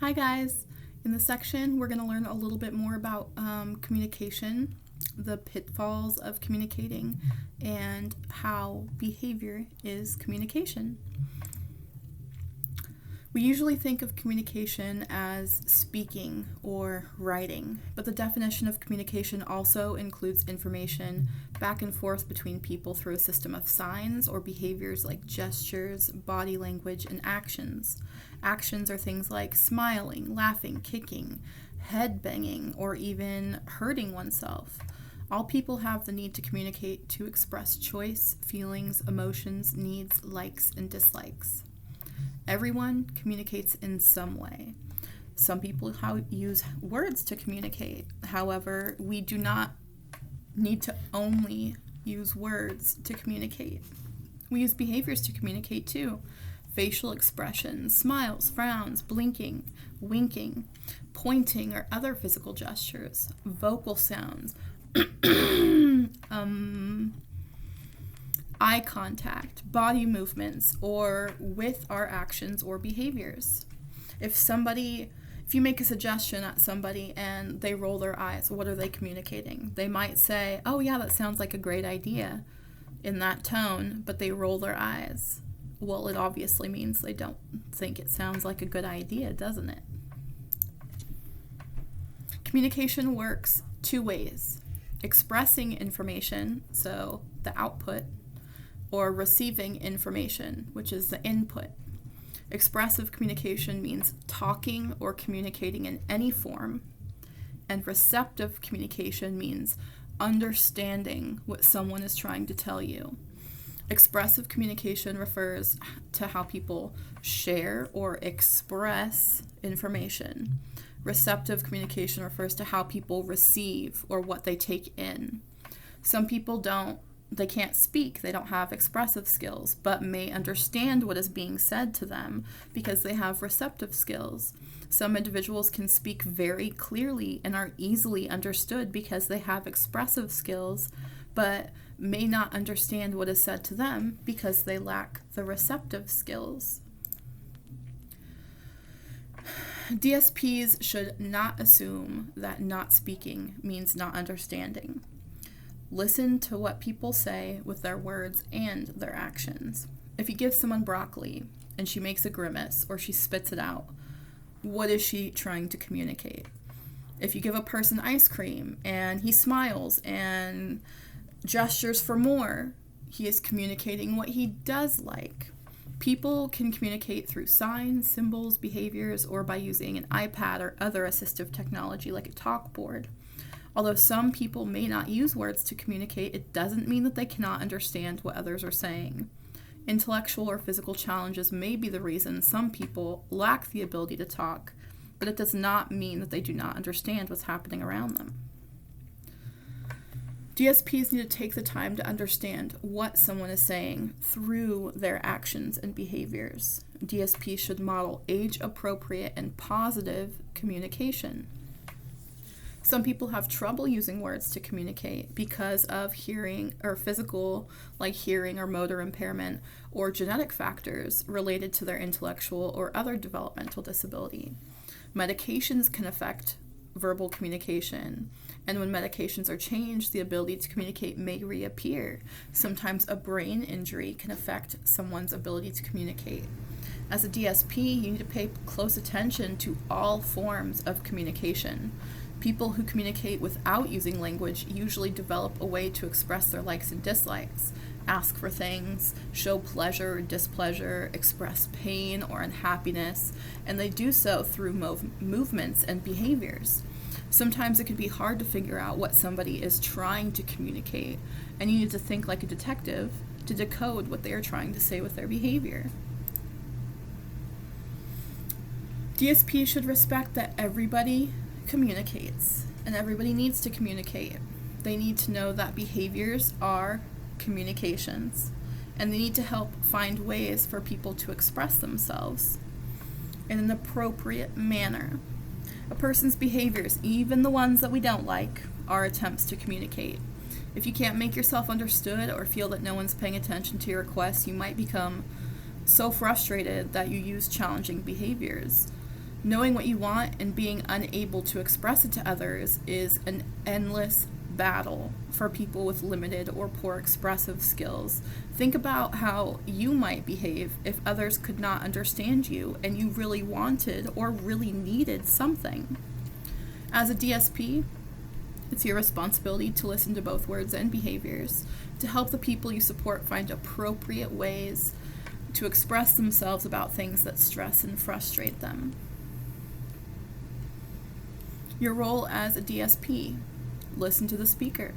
Hi guys! In this section, we're going to learn a little bit more about communication, the pitfalls of communicating, and how behavior is communication. We usually think of communication as speaking or writing, but the definition of communication also includes information back and forth between people through a system of signs or behaviors like gestures, body language, and actions. Actions are things like smiling, laughing, kicking, head banging, or even hurting oneself. All people have the need to communicate to express choice, feelings, emotions, needs, likes, and dislikes. Everyone communicates in some way. Some people use words to communicate. However, we do not need to only use words to communicate. We use behaviors to communicate too. Facial expressions, smiles, frowns, blinking, winking, pointing, or other physical gestures, vocal sounds, eye contact, body movements, or with our actions or behaviors. If you make a suggestion at somebody and they roll their eyes, what are they communicating? They might say, "Oh yeah, that sounds like a great idea," in that tone, but they roll their eyes. Well, it obviously means they don't think it sounds like a good idea, doesn't it? Communication works two ways: expressing information, so the output, or receiving information, which is the input. Expressive communication means talking or communicating in any form, and receptive communication means understanding what someone is trying to tell you. Expressive communication refers to how people share or express information. Receptive communication refers to how people receive or what they take in. Some people they can't speak, they don't have expressive skills, but may understand what is being said to them because they have receptive skills. Some individuals can speak very clearly and are easily understood because they have expressive skills, but may not understand what is said to them because they lack the receptive skills. DSPs should not assume that not speaking means not understanding. Listen to what people say with their words and their actions. If you give someone broccoli and she makes a grimace or she spits it out, what is she trying to communicate? If you give a person ice cream and he smiles and gestures for more, he is communicating what he does like. People can communicate through signs, symbols, behaviors, or by using an iPad or other assistive technology like a talkboard. Although some people may not use words to communicate, it doesn't mean that they cannot understand what others are saying. Intellectual or physical challenges may be the reason some people lack the ability to talk, but it does not mean that they do not understand what's happening around them. DSPs need to take the time to understand what someone is saying through their actions and behaviors. DSPs should model age-appropriate and positive communication. Some people have trouble using words to communicate because of hearing or physical, like hearing or motor impairment, or genetic factors related to their intellectual or other developmental disability. Medications can affect verbal communication, and when medications are changed, the ability to communicate may reappear. Sometimes a brain injury can affect someone's ability to communicate. As a DSP, you need to pay close attention to all forms of communication. People who communicate without using language usually develop a way to express their likes and dislikes, ask for things, show pleasure or displeasure, express pain or unhappiness, and they do so through movements and behaviors. Sometimes it can be hard to figure out what somebody is trying to communicate, and you need to think like a detective to decode what they are trying to say with their behavior. DSP should respect that everybody communicates, and everybody needs to communicate. They need to know that behaviors are communications, and they need to help find ways for people to express themselves in an appropriate manner. A person's behaviors, even the ones that we don't like, are attempts to communicate. If you can't make yourself understood or feel that no one's paying attention to your requests, you might become so frustrated that you use challenging behaviors. Knowing what you want and being unable to express it to others is an endless battle for people with limited or poor expressive skills. Think about how you might behave if others could not understand you and you really wanted or really needed something. As a DSP, it's your responsibility to listen to both words and behaviors to help the people you support find appropriate ways to express themselves about things that stress and frustrate them. Your role as a DSP: listen to the speaker.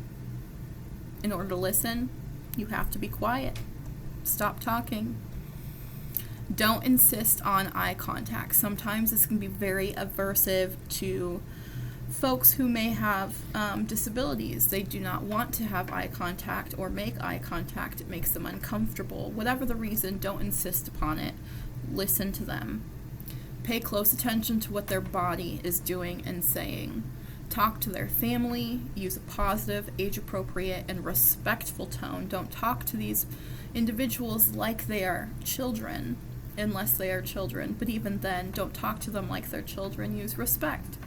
In order to listen, you have to be quiet. Stop talking. Don't insist on eye contact. Sometimes this can be very aversive to folks who may have disabilities. They do not want to have eye contact or make eye contact. It makes them uncomfortable. Whatever the reason, don't insist upon it. Listen to them. Pay close attention to what their body is doing and saying. Talk to their family. Use a positive, age-appropriate, and respectful tone. Don't talk to these individuals like they are children, unless they are children. But even then, don't talk to them like they're children. Use respect.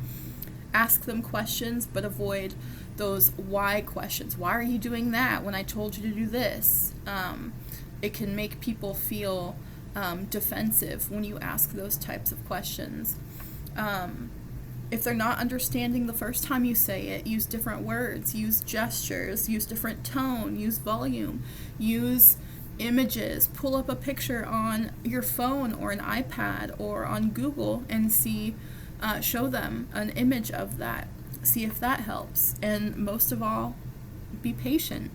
Ask them questions, but avoid those why questions. Why are you doing that when I told you to do this? It can make people feel defensive when you ask those types of questions. If they're not understanding the first time you say it, use different words, use gestures, use different tone, use volume, use images. Pull up a picture on your phone or an iPad or on Google and show them an image of that. See if that helps. And most of all, be patient.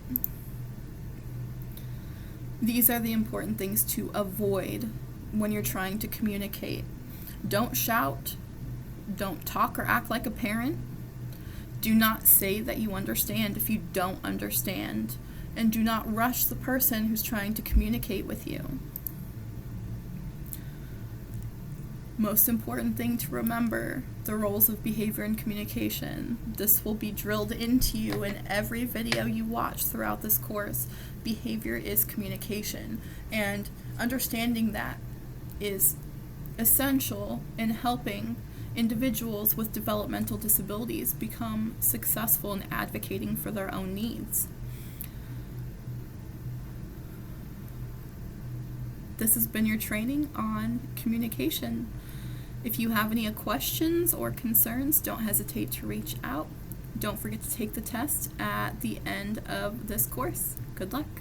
These are the important things to avoid when you're trying to communicate. Don't shout. Don't talk or act like a parent. Do not say that you understand if you don't understand. And do not rush the person who's trying to communicate with you. Most important thing to remember, the roles of behavior and communication. This will be drilled into you in every video you watch throughout this course. Behavior is communication, and understanding that is essential in helping individuals with developmental disabilities become successful in advocating for their own needs. This has been your training on communication. If you have any questions or concerns, don't hesitate to reach out. Don't forget to take the test at the end of this course. Good luck.